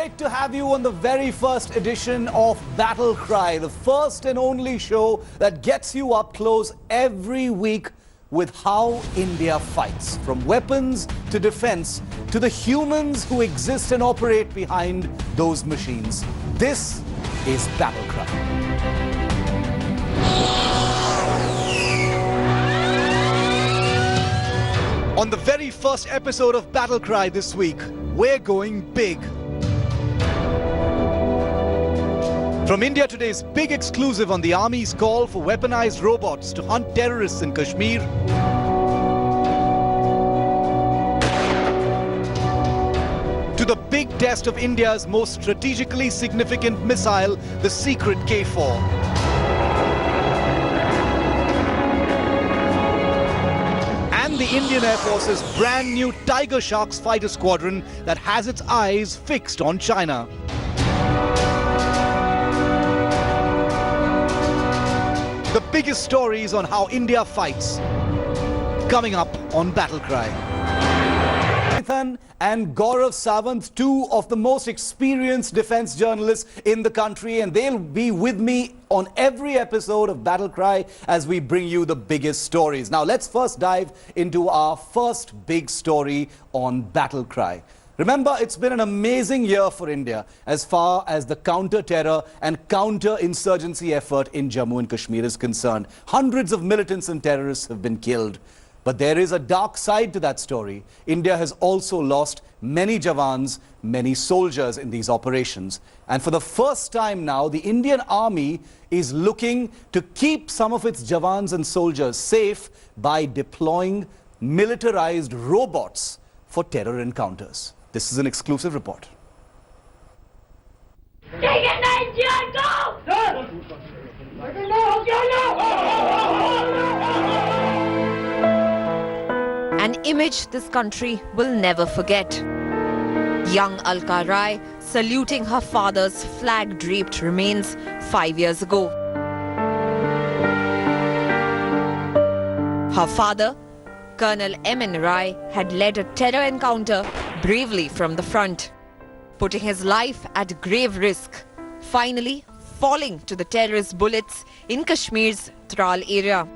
great to have you on the very first edition of Battle Cry, the first and only show that gets you up close every week with how India fights. From weapons to defense to the humans who exist and operate behind those machines. This is Battle Cry. On the very first episode of Battle Cry this week, we're going big. From India Today's big exclusive on the Army's call for weaponized robots to hunt terrorists in Kashmir, to the big test of India's most strategically significant missile, the secret K4. And the Indian Air Force's brand new Tiger Sharks fighter squadron that has its eyes fixed on China. The biggest stories on how India fights, coming up on Battle Cry. Nathan and Gaurav Sawant, two of the most experienced defense journalists in the country, and they'll be with me on every episode of Battle Cry as we bring you the biggest stories. Now let's first dive into our first big story on Battle Cry. Remember, it's been an amazing year for India as far as the counter-terror and counter-insurgency effort in Jammu and Kashmir is concerned. Hundreds of militants and terrorists have been killed. But there is a dark side to that story. India has also lost many Jawans, many soldiers in these operations. And for the first time now, the Indian Army is looking to keep some of its Jawans and soldiers safe by deploying militarized robots for terror encounters. This is an exclusive report. An image this country will never forget. Young Alka Rai saluting her father's flag-draped remains 5 years ago. Her father, Colonel M.N. Rai, had led a terror encounter bravely from the front, putting his life at grave risk, finally falling to the terrorist bullets in Kashmir's Tral area.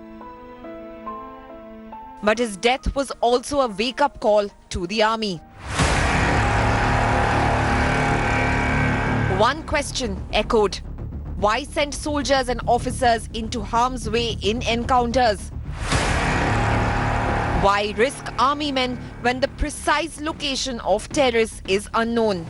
But his death was also a wake-up call to the army. One question echoed: why send soldiers and officers into harm's way in encounters? Why risk army men when the precise location of terrorists is unknown?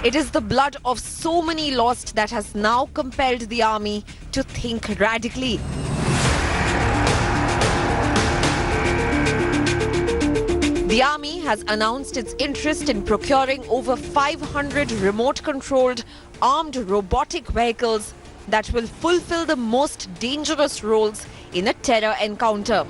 It is the blood of so many lost that has now compelled the army to think radically. The army has announced its interest in procuring over 500 remote-controlled armed robotic vehicles that will fulfill the most dangerous roles in a terror encounter.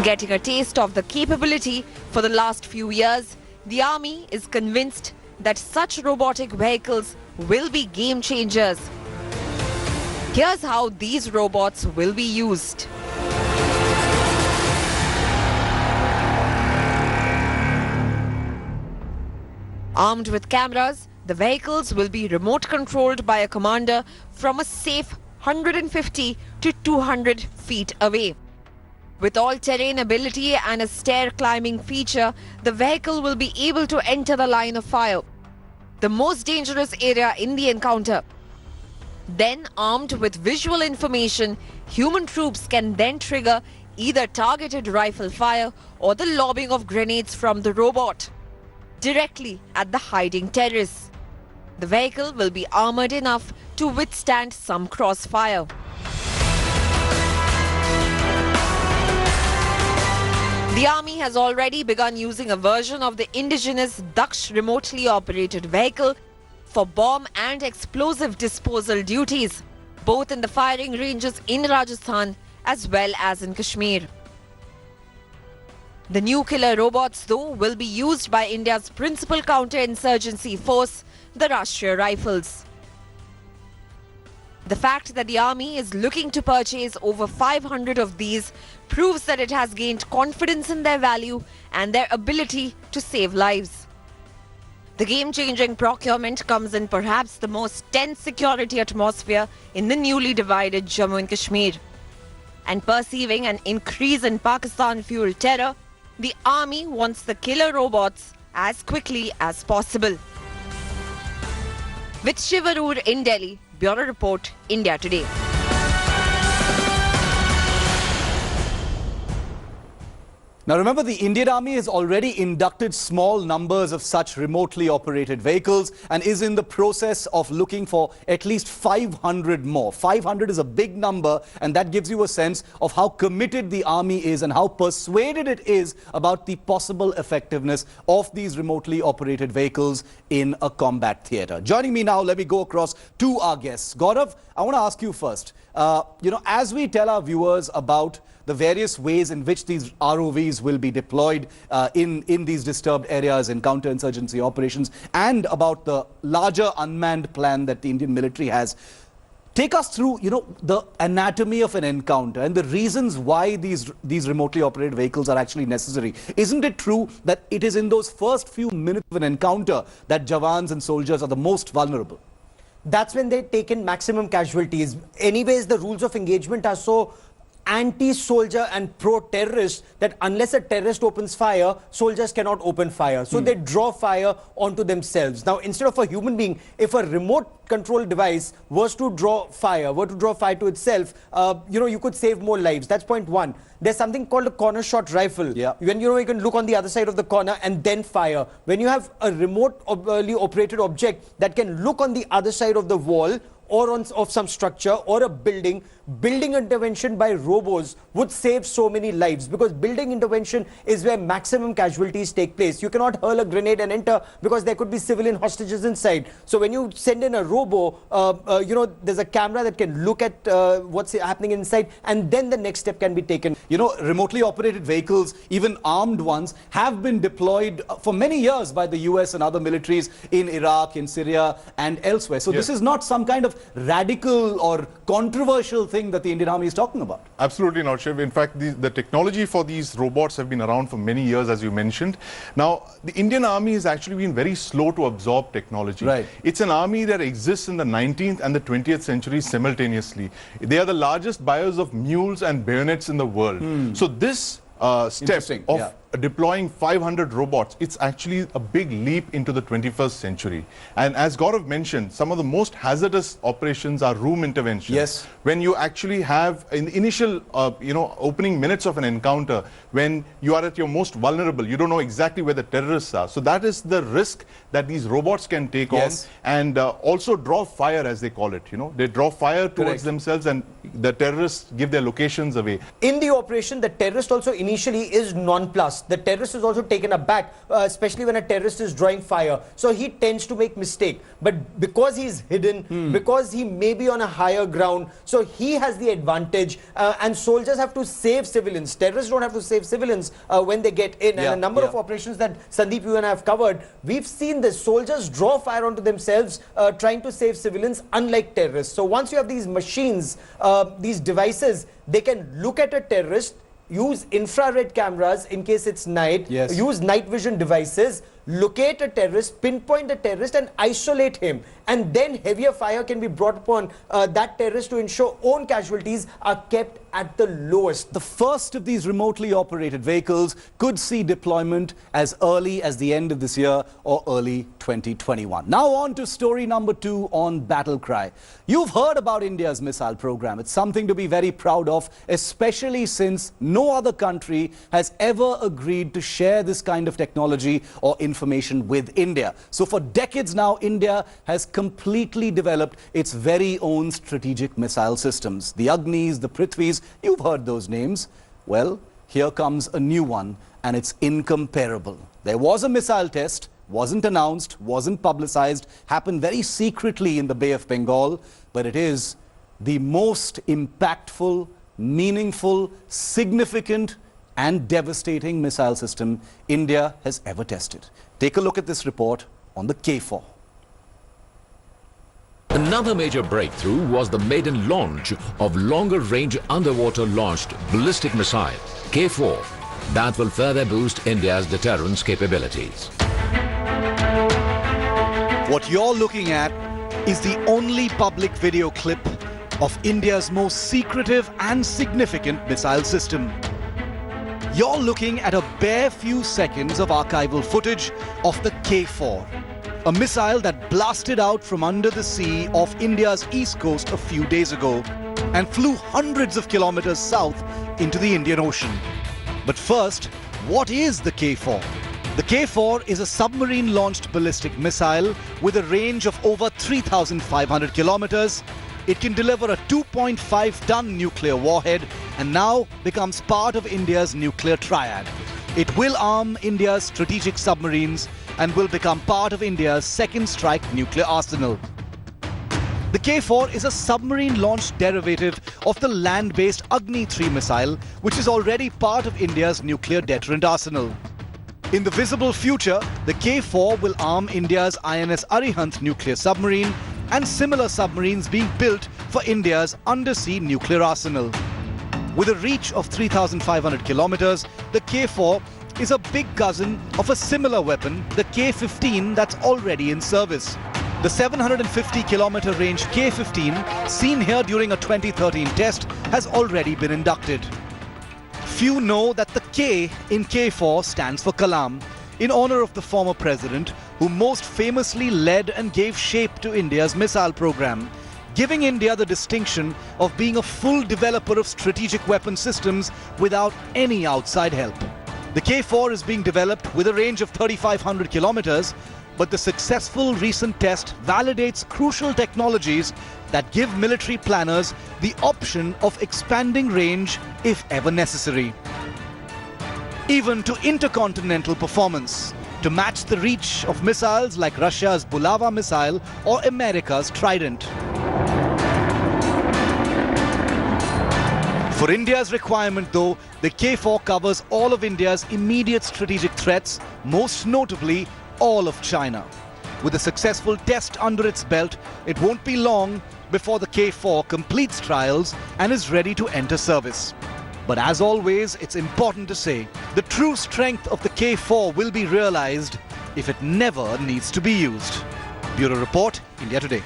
Getting a taste of the capability for the last few years, the army is convinced that such robotic vehicles will be game changers. Here's how these robots will be used. Armed with cameras, the vehicles will be remote controlled by a commander from a safe 150 to 200 feet away. With all-terrain ability and a stair-climbing feature, the vehicle will be able to enter the line of fire, the most dangerous area in the encounter. Then, armed with visual information, human troops can then trigger either targeted rifle fire or the lobbing of grenades from the robot directly at the hiding terrorists. The vehicle will be armored enough to withstand some crossfire. The army has already begun using a version of the indigenous Daksh remotely operated vehicle for bomb and explosive disposal duties, both in the firing ranges in Rajasthan as well as in Kashmir. The new killer robots, though, will be used by India's principal counter-insurgency force, the Rashtriya Rifles. The fact that the army is looking to purchase over 500 of these proves that it has gained confidence in their value and their ability to save lives. The game-changing procurement comes in perhaps the most tense security atmosphere in the newly divided Jammu and Kashmir. And perceiving an increase in Pakistan-fueled terror, the army wants the killer robots as quickly as possible. With Shivarur in Delhi, Bureau Report, India Today. Now remember, the Indian Army has already inducted small numbers of such remotely operated vehicles and is in the process of looking for at least 500 more. 500 is a big number, and that gives you a sense of how committed the army is and how persuaded it is about the possible effectiveness of these remotely operated vehicles in a combat theatre. Joining me now, let me go across to our guests. Gaurav, I want to ask you first, as we tell our viewers about the various ways in which these ROVs will be deployed in these disturbed areas in counterinsurgency operations, and about the larger unmanned plan that the Indian military has. Take us through, the anatomy of an encounter and the reasons why these remotely operated vehicles are actually necessary. Isn't it true that it is in those first few minutes of an encounter that Jawans and soldiers are the most vulnerable? That's when they take in maximum casualties. Anyways, the rules of engagement are so anti-soldier and pro-terrorist that unless a terrorist opens fire, soldiers cannot open fire. So they draw fire onto themselves. Now, instead of a human being, if a remote control device was to draw fire to itself, you could save more lives. That's point one. There's something called a corner shot rifle. Yeah. When you can look on the other side of the corner and then fire. When you have a remotely operated object that can look on the other side of the wall or of some structure or a building intervention by robos would save so many lives, because building intervention is where maximum casualties take place. You cannot hurl a grenade and enter because there could be civilian hostages inside. So when you send in a robo, there's a camera that can look at what's happening inside, and then the next step can be taken. Remotely operated vehicles, even armed ones, have been deployed for many years by the US and other militaries in Iraq, in Syria and elsewhere. So this is not some kind of radical or controversial thing that the Indian Army is talking about. Absolutely not, Shiv. In fact, the technology for these robots have been around for many years, as you mentioned. Now, the Indian Army has actually been very slow to absorb technology. Right. It's an army that exists in the 19th and the 20th century simultaneously. They are the largest buyers of mules and bayonets in the world. So this step of deploying 500 robots, it's actually a big leap into the 21st century. And as Gaurav mentioned, some of the most hazardous operations are room interventions. Yes. When you actually have, in the initial, opening minutes of an encounter, when you are at your most vulnerable, you don't know exactly where the terrorists are. So that is the risk that these robots can take on, and also draw fire, as they call it. They draw fire towards themselves, and the terrorists give their locations away. In the operation, the terrorist also initially is nonplussed. The terrorist is also taken aback, especially when a terrorist is drawing fire. So he tends to make mistake. But because he's hidden, because he may be on a higher ground, so he has the advantage. And soldiers have to save civilians. Terrorists don't have to save civilians when they get in. And a number of operations that Sandeep, you and I have covered, we've seen the soldiers draw fire onto themselves trying to save civilians, unlike terrorists. So once you have these machines, these devices, they can look at a terrorist, use infrared cameras in case it's night, use night vision devices, locate a terrorist, pinpoint the terrorist and isolate him. And then heavier fire can be brought upon that terrorist to ensure own casualties are kept at the lowest. The first of these remotely operated vehicles could see deployment as early as the end of this year or early 2021. Now on to story number 2 on Battle Cry. You've heard about India's missile program. It's something to be very proud of, especially since no other country has ever agreed to share this kind of technology or information with India. So for decades now, India has completely developed its very own strategic missile systems. The Agnis, the Prithvis, you've heard those names. Well, here comes a new one, and it's incomparable. There was a missile test, wasn't announced, wasn't publicized, happened very secretly in the Bay of Bengal, but it is the most impactful, meaningful, significant and devastating missile system India has ever tested. Take a look at this report on the K4. The Another major breakthrough was the maiden launch of longer-range underwater-launched ballistic missile, K-4, that will further boost India's deterrence capabilities. What you're looking at is the only public video clip of India's most secretive and significant missile system. You're looking at a bare few seconds of archival footage of the K-4, a missile that blasted out from under the sea off India's east coast a few days ago and flew hundreds of kilometers south into the Indian Ocean. But first, what is the K-4? The K-4 is a submarine-launched ballistic missile with a range of over 3,500 kilometers. It can deliver a 2.5-ton nuclear warhead and now becomes part of India's nuclear triad. It will arm India's strategic submarines and will become part of India's second strike nuclear arsenal. The K-4 is a submarine-launched derivative of the land-based Agni-3 missile, which is already part of India's nuclear deterrent arsenal. In the visible future, the K-4 will arm India's INS Arihant nuclear submarine and similar submarines being built for India's undersea nuclear arsenal. With a reach of 3,500 kilometers, the K-4 is a big cousin of a similar weapon, the K-15, that's already in service. The 750-kilometer range K-15, seen here during a 2013 test, has already been inducted. Few know that the K in K-4 stands for Kalam, in honor of the former president who most famously led and gave shape to India's missile program, giving India the distinction of being a full developer of strategic weapon systems without any outside help. The K-4 is being developed with a range of 3,500 kilometers, but the successful recent test validates crucial technologies that give military planners the option of expanding range if ever necessary. Even to intercontinental performance, to match the reach of missiles like Russia's Bulava missile or America's Trident. For India's requirement though, the K-4 covers all of India's immediate strategic threats, most notably all of China. With a successful test under its belt, it won't be long before the K-4 completes trials and is ready to enter service. But as always, it's important to say, the true strength of the K-4 will be realized if it never needs to be used. Bureau Report, India Today.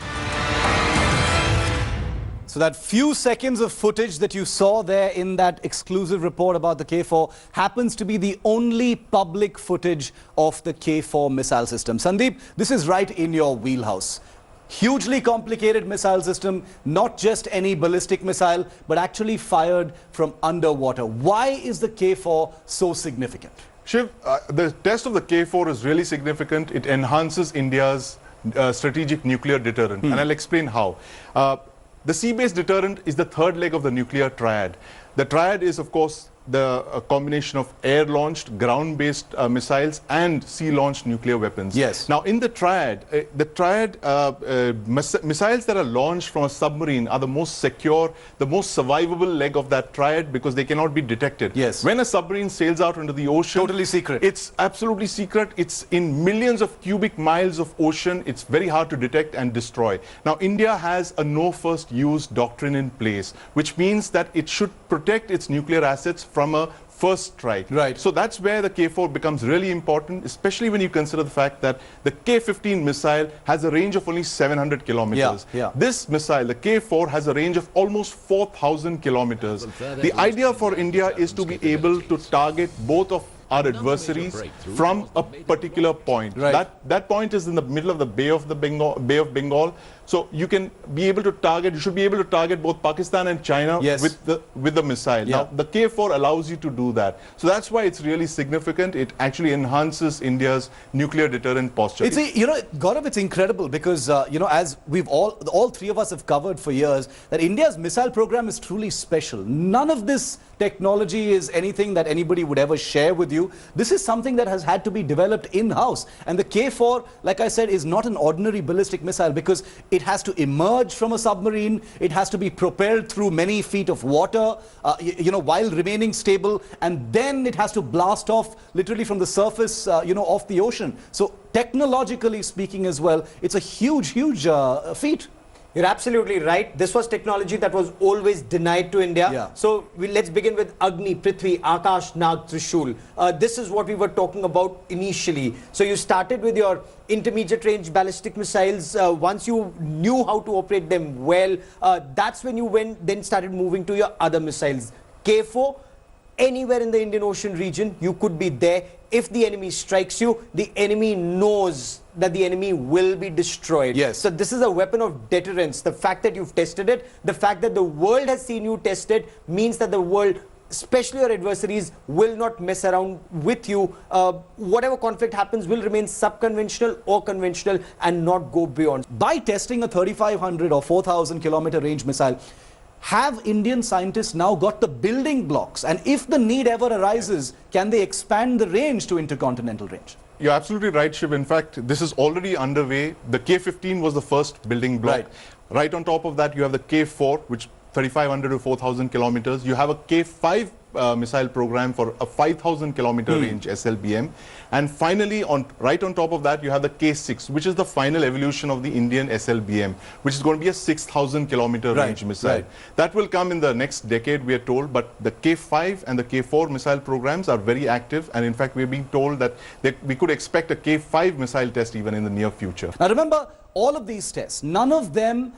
So that few seconds of footage that you saw there in that exclusive report about the K-4 happens to be the only public footage of the K-4 missile system. Sandeep, this is right in your wheelhouse. Hugely complicated missile system, not just any ballistic missile, but actually fired from underwater. Why is the K-4 so significant? Shiv, the test of the K-4 is really significant. It enhances India's strategic nuclear deterrent, and I'll explain how. The sea-based deterrent is the third leg of the nuclear triad. The triad is, of course, the combination of air-launched, ground-based missiles and sea-launched nuclear weapons. Yes. Now, in the triad, missiles that are launched from a submarine are the most secure, the most survivable leg of that triad because they cannot be detected. Yes. When a submarine sails out into the ocean, totally secret. It's absolutely secret. It's in millions of cubic miles of ocean. It's very hard to detect and destroy. Now, India has a no first use doctrine in place, which means that it should protect its nuclear assets from a first strike. Right. So that's where the K-4 becomes really important, especially when you consider the fact that the K-15 missile has a range of only 700 kilometers. Yeah. This missile, the K-4, has a range of almost 4,000 kilometers. The idea for India is to be able to target both of our adversaries from a particular point. Right. That point is in the middle of the Bay of Bengal. So you can be able to target, you should be able to target both Pakistan and China with the missile. Yeah. Now, the K-4 allows you to do that. So that's why it's really significant. It actually enhances India's nuclear deterrent posture. It's Gaurav, it's incredible because, as we've all three of us have covered for years, that India's missile program is truly special. None of this technology is anything that anybody would ever share with you. This is something that has had to be developed in-house. And the K-4, like I said, is not an ordinary ballistic missile because it has to emerge from a submarine. It has to be propelled through many feet of water, while remaining stable. And then it has to blast off literally from the surface, of the ocean. So technologically speaking as well, it's a huge feat. You're absolutely right. This was technology that was always denied to India. Yeah. So let's begin with Agni, Prithvi, Akash, Nag, Trishul. This is what we were talking about initially. So you started with your intermediate range ballistic missiles. Once you knew how to operate them well, that's when you then started moving to your other missiles. K4, anywhere in the Indian Ocean region, you could be there. If the enemy strikes you, the enemy knows that the enemy will be destroyed. Yes. So this is a weapon of deterrence. The fact that you've tested it, the fact that the world has seen you test it, means that the world, especially your adversaries, will not mess around with you. Whatever conflict happens will remain sub-conventional or conventional and not go beyond. By testing a 3,500 or 4,000 kilometer range missile, have Indian scientists now got the building blocks? And if the need ever arises, can they expand the range to intercontinental range? You're absolutely right, Shiv. In fact, this is already underway. The K-15 was the first building block. Right on top of that, you have the K-4, which 3,500 to 4,000 kilometers. You have a K-5 missile program for a 5,000 kilometer range SLBM. And finally, right on top of that, you have the K-6, which is the final evolution of the Indian SLBM, which is going to be a 6,000 kilometer range missile. That will come in the next decade, we are told, but the K-5 and the K-4 missile programs are very active. And in fact, we're being told that we could expect a K-5 missile test even in the near future. Now remember, all of these tests, none of them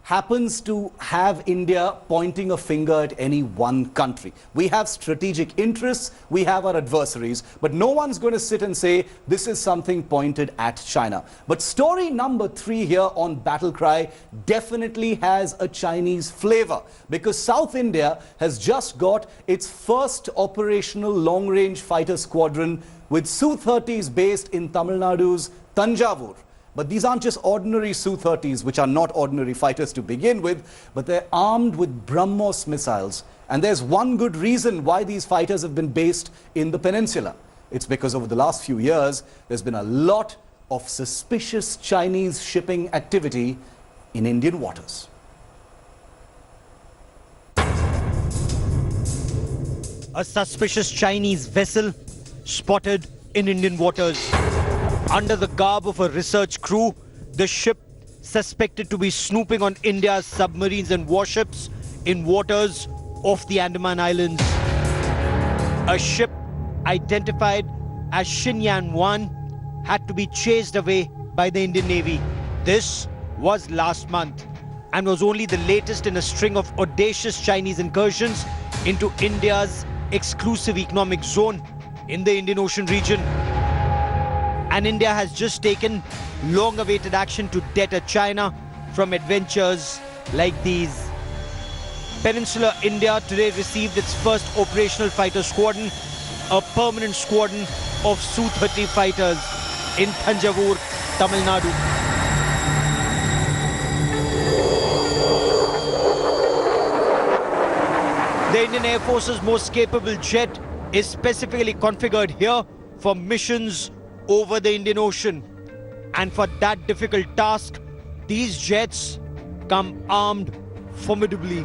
happens to have India pointing a finger at any one country. We have strategic interests, we have our adversaries, but no one's going to sit and say this is something pointed at China. But story number 3 here on Battle Cry definitely has a Chinese flavor, because South India has just got its first operational long-range fighter squadron with Su-30s based in Tamil Nadu's Tanjavur. But these aren't just ordinary Su-30s, which are not ordinary fighters to begin with, but they're armed with BrahMos missiles. And there's one good reason why these fighters have been based in the peninsula. It's because over the last few years, there's been a lot of suspicious Chinese shipping activity in Indian waters. A suspicious Chinese vessel spotted in Indian waters. Under the garb of a research crew, the ship suspected to be snooping on India's submarines and warships in waters off the Andaman Islands. A ship identified as Xinyan 1 had to be chased away by the Indian Navy. This was last month and was only the latest in a string of audacious Chinese incursions into India's exclusive economic zone in the Indian Ocean region. And India has just taken long-awaited action to deter China from adventures like these. Peninsular India today received its first operational fighter squadron, a permanent squadron of Su-30 fighters in Tanjavur, Tamil Nadu. The Indian Air Force's most capable jet is specifically configured here for missions over the Indian Ocean. And for that difficult task, these jets come armed formidably.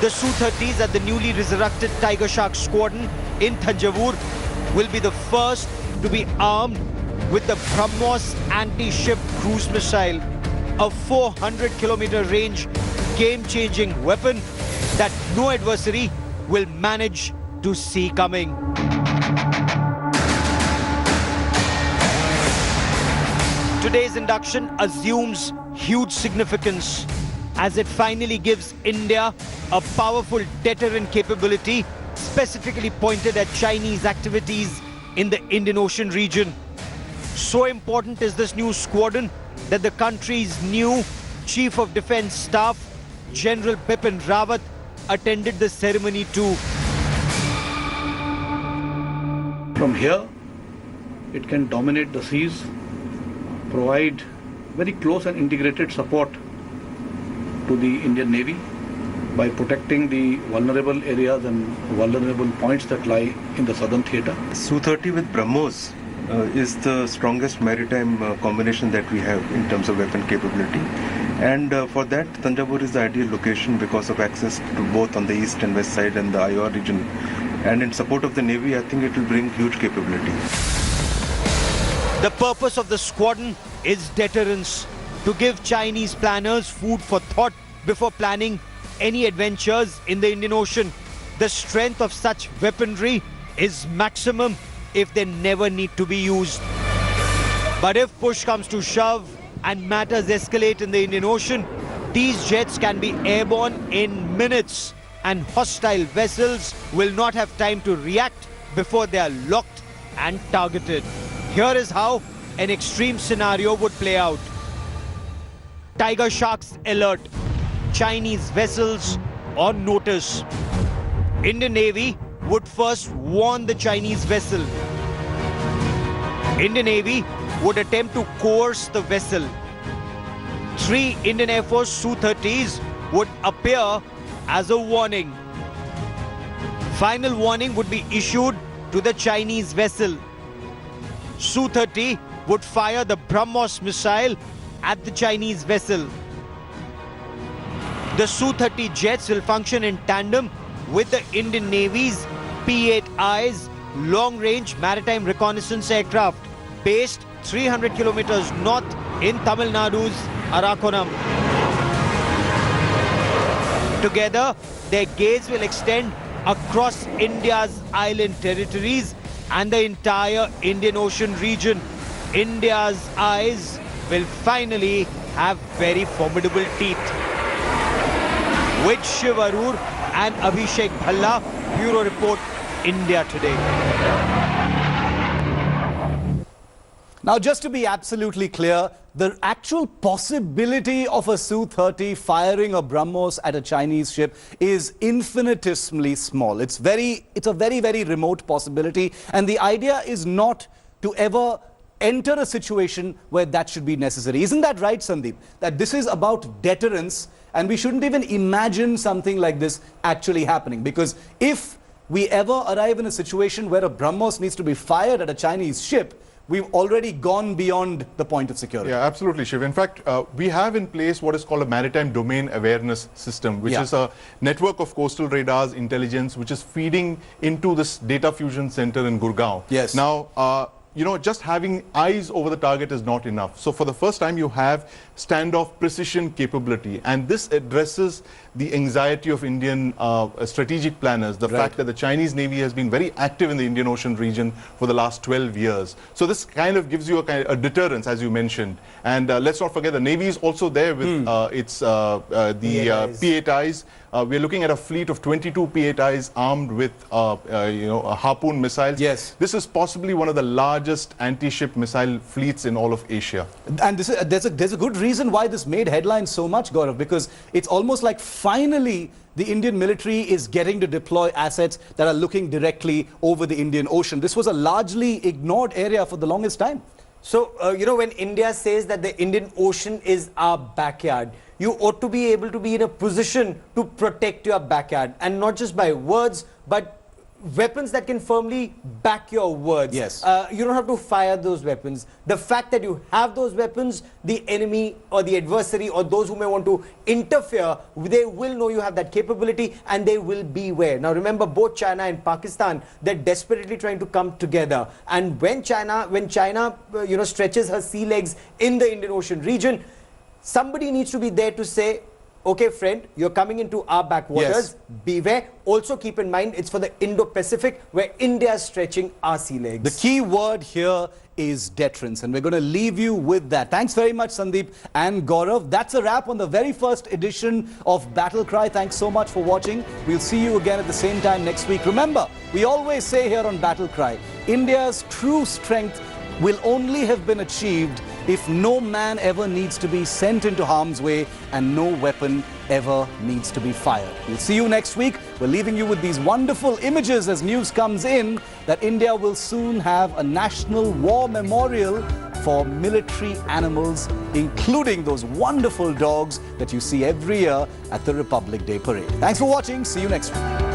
The Su-30s at the newly resurrected Tiger Shark Squadron in Tanjavur will be the first to be armed with the BrahMos anti-ship cruise missile, a 400-kilometer range game-changing weapon that no adversary will manage to see coming. Today's induction assumes huge significance as it finally gives India a powerful deterrent capability specifically pointed at Chinese activities in the Indian Ocean region. So important is this new squadron that the country's new Chief of Defence Staff, General Bipin Rawat, attended the ceremony too. From here, it can dominate the seas, provide very close and integrated support to the Indian Navy by protecting the vulnerable areas and vulnerable points that lie in the southern theatre. Su-30 with BrahMos is the strongest maritime combination that we have in terms of weapon capability. And for that, Tanjavur is the ideal location because of access to both on the east and west side and the IOR region. And in support of the Navy, I think it will bring huge capability. The purpose of the squadron is deterrence. to give Chinese planners food for thought before planning any adventures in the Indian Ocean. The strength of such weaponry is maximum if they never need to be used. But if push comes to shove and matters escalate in the Indian Ocean, these jets can be airborne in minutes and hostile vessels will not have time to react before they are locked and targeted. Here is how an extreme scenario would play out. Tiger sharks alert. Chinese vessels on notice. Indian Navy would first warn the Chinese vessel. Indian Navy would attempt to coerce the vessel. 3 Indian Air Force Su-30s would appear as a warning. Final warning would be issued to the Chinese vessel. Su-30 would fire the BrahMos missile at the Chinese vessel. The Su-30 jets will function in tandem with the Indian Navy's P-8Is long-range maritime reconnaissance aircraft based 300 kilometers north in Tamil Nadu's Arakonam. Together, their gaze will extend across India's island territories and the entire Indian Ocean region. India's eyes will finally have very formidable teeth. With Shiv Arur and Abhishek Bhalla, Bureau Report, India Today. Now, just to be absolutely clear, the actual possibility of a Su-30 firing a BrahMos at a Chinese ship is infinitesimally small. It's a very, very remote possibility. And the idea is not to ever enter a situation where that should be necessary. Isn't that right, Sandeep? That this is about deterrence and we shouldn't even imagine something like this actually happening. Because if we ever arrive in a situation where a BrahMos needs to be fired at a Chinese ship, we've already gone beyond the point of security. Yeah, absolutely, Shiv. In fact, we have in place what is called a maritime domain awareness system, which is a network of coastal radars, intelligence, which is feeding into this data fusion center in Gurgaon. Yes. Now, you know, just having eyes over the target is not enough. So for the first time, you have standoff precision capability. And this addresses the anxiety of Indian strategic planners, the fact that the Chinese Navy has been very active in the Indian Ocean region for the last 12 years. So this kind of gives you a deterrence, as you mentioned. And let's not forget, the Navy is also there with P-8Is. We're looking at a fleet of 22 P-8Is armed with, Harpoon missiles. Yes. This is possibly one of the largest anti-ship missile fleets in all of Asia. And this is, there's a good reason why this made headlines so much, Gaurav, because it's almost like finally the Indian military is getting to deploy assets that are looking directly over the Indian Ocean. This was a largely ignored area for the longest time. So, when India says that the Indian Ocean is our backyard, you ought to be able to be in a position to protect your backyard, and not just by words, but weapons that can firmly back your words. Yes. You don't have to fire those weapons. The fact that you have those weapons, the enemy or the adversary or those who may want to interfere, they will know you have that capability and they will beware. Now remember, both China and Pakistan, they're desperately trying to come together. And when China stretches her sea legs in the Indian Ocean region, somebody needs to be there to say, okay, friend, you're coming into our backwaters. Yes. Beware. Also keep in mind, it's for the Indo-Pacific where India is stretching our sea legs. The key word here is deterrence, and we're going to leave you with that. Thanks very much, Sandeep and Gaurav. That's a wrap on the very first edition of Battle Cry. Thanks so much for watching. We'll see you again at the same time next week. Remember, we always say here on Battle Cry, India's true strength will only have been achieved if no man ever needs to be sent into harm's way and no weapon ever needs to be fired. We'll see you next week. We're leaving you with these wonderful images as news comes in that India will soon have a national war memorial for military animals, including those wonderful dogs that you see every year at the Republic Day Parade. Thanks for watching. See you next week.